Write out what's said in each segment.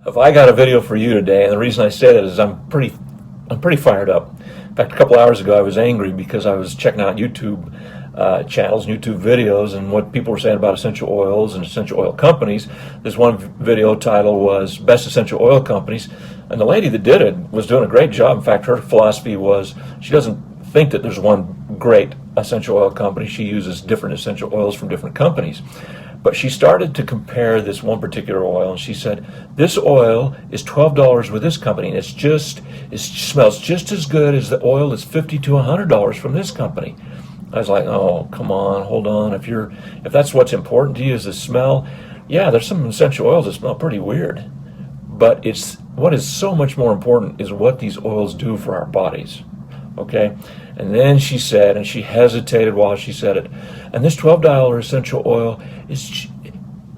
If I got a video for you today, and the reason I say that is I'm pretty fired up. In fact, a couple hours ago I was angry because I was checking out YouTube channels, YouTube videos, and what people were saying about essential oils and essential oil companies. This one video title was Best Essential Oil Companies, and the lady that did it was doing a great job. In fact, her philosophy was she doesn't think that there's one great essential oil company. She uses different essential oils from different companies. But she started to compare this one particular oil, and she said, this oil is $12 with this company, and it smells just as good as the oil that's $50 to $100 from this company. I was like, oh, come on, hold on. If that's what's important to you is the smell, yeah, there's some essential oils that smell pretty weird. But what is so much more important is what these oils do for our bodies. Okay? And then she said, and she hesitated while she said it, and this $12 essential oil is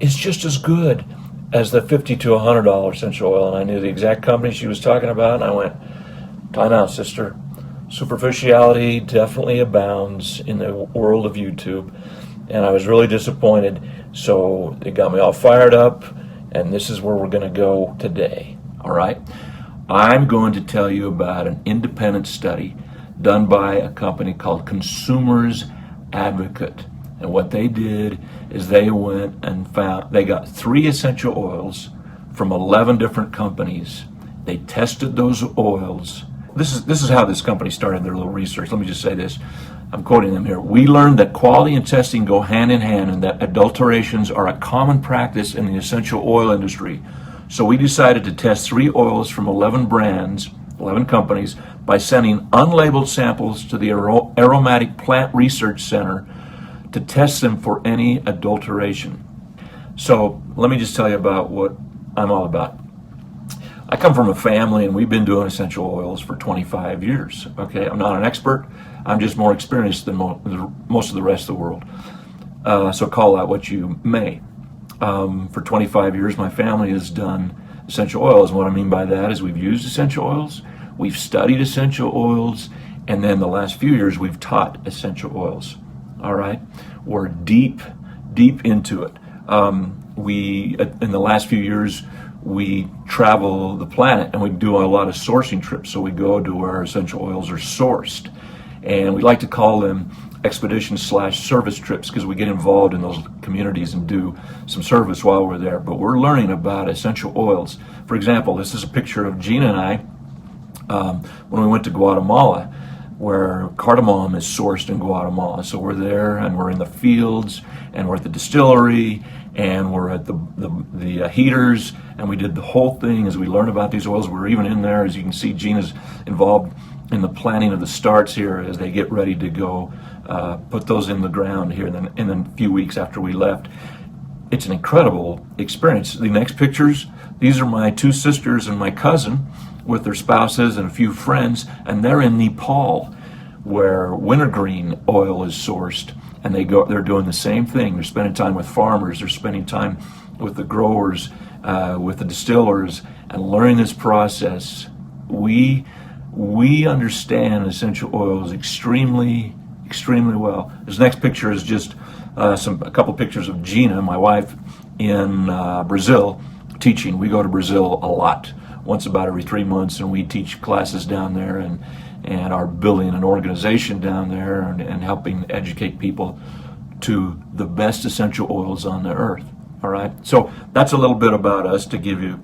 just as good as the $50 to $100 essential oil. And I knew the exact company she was talking about, and I went, time out, sister. Superficiality definitely abounds in the world of YouTube, and I was really disappointed. So it got me all fired up, and this is where we're going to go today. All right? I'm going to tell you about an independent study done by a company called Consumers Advocate. And what they did is they went and they got 3 essential oils from 11 different companies. They tested those oils. This is how this company started their little research. Let me just say this. I'm quoting them here. We learned that quality and testing go hand in hand and that adulterations are a common practice in the essential oil industry. So we decided to test 3 oils from 11 brands, 11 companies, by sending unlabeled samples to the Aromatic Plant Research Center to test them for any adulteration. So let me just tell you about what I'm all about. I come from a family, and we've been doing essential oils for 25 years. Okay, I'm not an expert. I'm just more experienced than most of the rest of the world. So call that what you may. For 25 years, my family has done essential oils. And what I mean by that is we've used essential oils, we've studied essential oils, and then the last few years we've taught essential oils. All right, we're deep into it. In the last few years, we travel the planet and we do a lot of sourcing trips. So we go to where essential oils are sourced, and we like to call them expedition/service trips because we get involved in those communities and do some service while we're there. But we're learning about essential oils. For example, this is a picture of Gina and I when we went to Guatemala, where cardamom is sourced in Guatemala. So we're there, and we're in the fields, and we're at the distillery, and we're at the heaters, and we did the whole thing as we learned about these oils. We're even in there, as you can see, Gina's involved in the planting of the starts here as they get ready to go put those in the ground here in the few weeks after we left. It's an incredible experience. The next pictures, these are my 2 sisters and my cousin with their spouses and a few friends, and they're in Nepal, where wintergreen oil is sourced, and they're doing the same thing. They're spending time with farmers, they're spending time with the growers, with the distillers, and learning this process. We understand essential oils extremely well. This next picture is just a couple pictures of Gina, my wife, in Brazil teaching. We go to Brazil a lot, once about every 3 months, and we teach classes down there and are building an organization down there and helping educate people to the best essential oils on the earth. All right, so that's a little bit about us to give you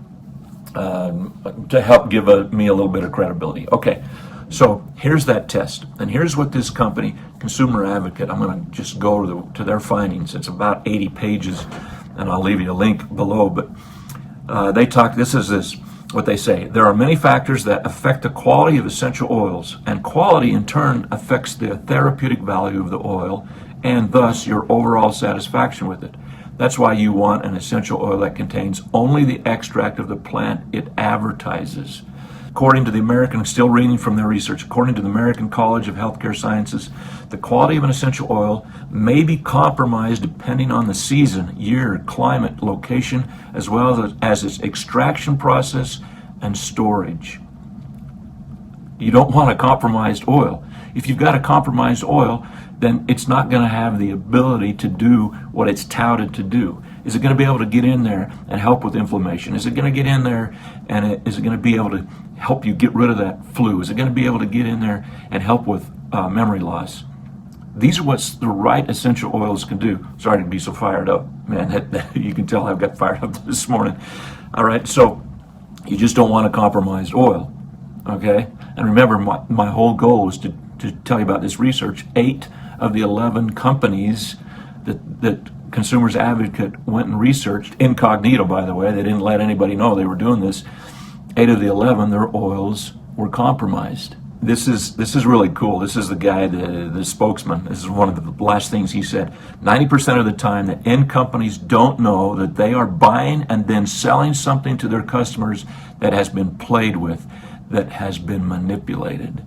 to help give me a little bit of credibility. Okay, so here's that test, and here's what this company, Consumer Advocate, I'm going to just go to their findings. It's about 80 pages, and I'll leave you a link below. But what they say. There are many factors that affect the quality of essential oils, and quality in turn affects the therapeutic value of the oil and thus your overall satisfaction with it. That's why you want an essential oil that contains only the extract of the plant it advertises. According to the American, still reading from their research, according to the American College of Healthcare Sciences, the quality of an essential oil may be compromised depending on the season, year, climate, location, as well as its extraction process and storage. You don't want a compromised oil. If you've got a compromised oil, then it's not going to have the ability to do what it's touted to do. Is it going to be able to get in there and help with inflammation? Is it going to get in there and is it going to be able to help you get rid of that flu? Is it going to be able to get in there and help with memory loss? These are what the right essential oils can do. Sorry to be so fired up, man. You can tell I've got fired up this morning. All right, so you just don't want a compromised oil, okay? And remember, my whole goal was to tell you about this research. 8 of the 11 companies that Consumers Advocate went and researched, incognito, by the way, they didn't let anybody know they were doing this. 8 of the 11, their oils were compromised. This is really cool. This is the guy, the spokesman. This is one of the last things he said. 90% of the time, the end companies don't know that they are buying and then selling something to their customers that has been played with, that has been manipulated.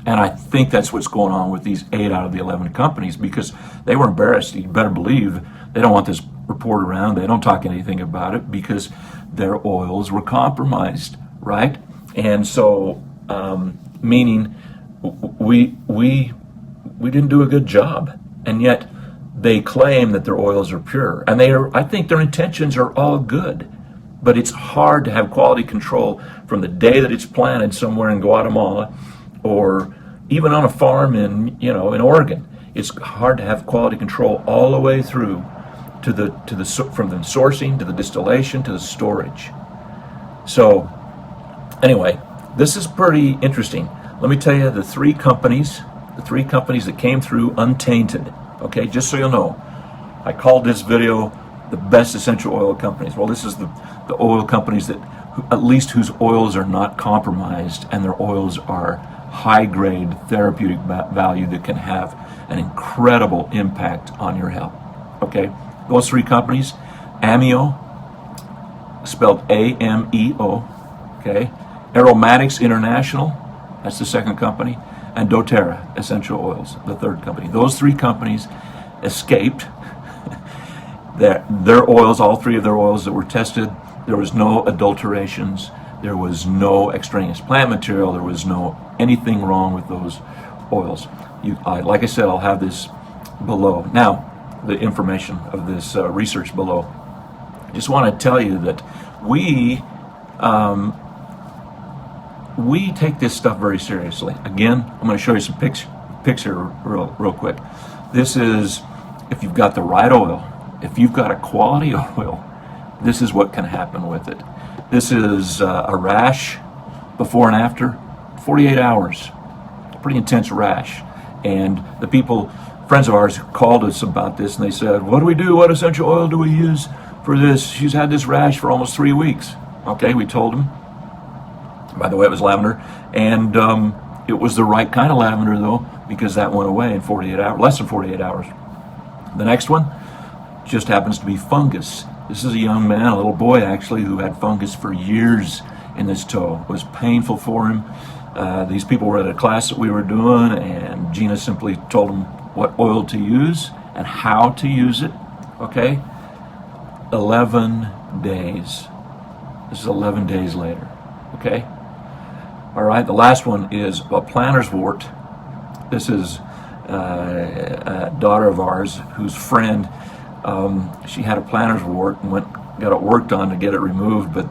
And I think that's what's going on with these 8 out of the 11 companies, because they were embarrassed. You better believe they don't want this report around. They don't talk anything about it because their oils were compromised, right? And so, meaning we didn't do a good job, and yet they claim that their oils are pure, and I think their intentions are all good, but it's hard to have quality control from the day that it's planted somewhere in Guatemala or even on a farm in Oregon. It's hard to have quality control all the way through from the sourcing to the distillation to the storage. So anyway, this is pretty interesting. Let me tell you the three companies that came through untainted. Okay, just so you'll know, I called this video the best essential oil companies. Well, this is the oil companies that at least whose oils are not compromised and their oils are high-grade therapeutic value that can have an incredible impact on your health. Okay, those 3 companies: Ameo, spelled A-M-E-O. Okay. Aromatics International, that's the second company, and doTERRA Essential Oils, the third company. Those 3 companies escaped. Their oils, all 3 of their oils that were tested, there was no adulterations, there was no extraneous plant material, there was no anything wrong with those oils. Like I said, I'll have this below. Now, the information of this research below. I just want to tell you that we take this stuff very seriously. Again, I'm going to show you some picture real quick. This is, if you've got the right oil, if you've got a quality oil, this is what can happen with it. This is a rash before and after, 48 hours. Pretty intense rash. And the friends of ours, called us about this, and they said, what do we do? What essential oil do we use for this? She's had this rash for almost 3 weeks. Okay, we told them. By the way, it was lavender, and it was the right kind of lavender, though, because that went away in 48 hours, less than 48 hours. The next one just happens to be fungus. This is a young man, a little boy actually, who had fungus for years in his toe. It was painful for him. These people were at a class that we were doing, and Gina simply told him what oil to use and how to use it. Okay? 11 days. This is 11 days later. Okay? All right, the last one is a planter's wart. This is a daughter of ours whose friend, she had a planter's wart and got it worked on to get it removed, but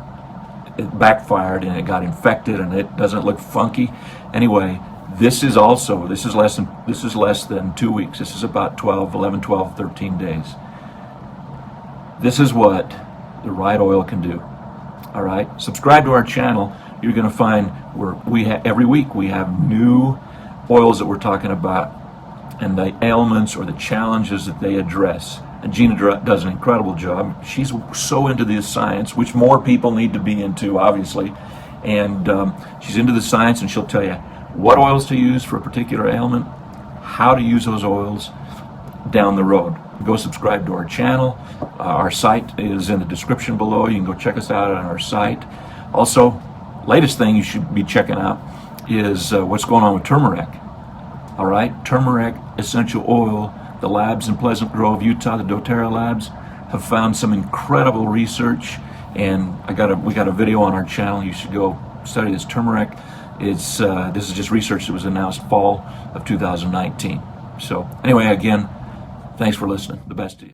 it backfired and it got infected and it doesn't look funky. Anyway, this is less than 2 weeks. This is about 11, 12, 13 days. This is what the right oil can do. All right, subscribe to our channel. You're going to find every week we have new oils that we're talking about and the ailments or the challenges that they address. And Gina does an incredible job. She's so into this science, which more people need to be into, obviously. And she's into the science, and she'll tell you what oils to use for a particular ailment, how to use those oils down the road. Go subscribe to our channel. Our site is in the description below. You can go check us out on our site. Also, latest thing you should be checking out is what's going on with turmeric. All right, turmeric essential oil. The labs in Pleasant Grove, Utah, the doTERRA labs, have found some incredible research, and we got a video on our channel. You should go study this turmeric. This is just research that was announced fall of 2019. So anyway, again, thanks for listening. The best to you.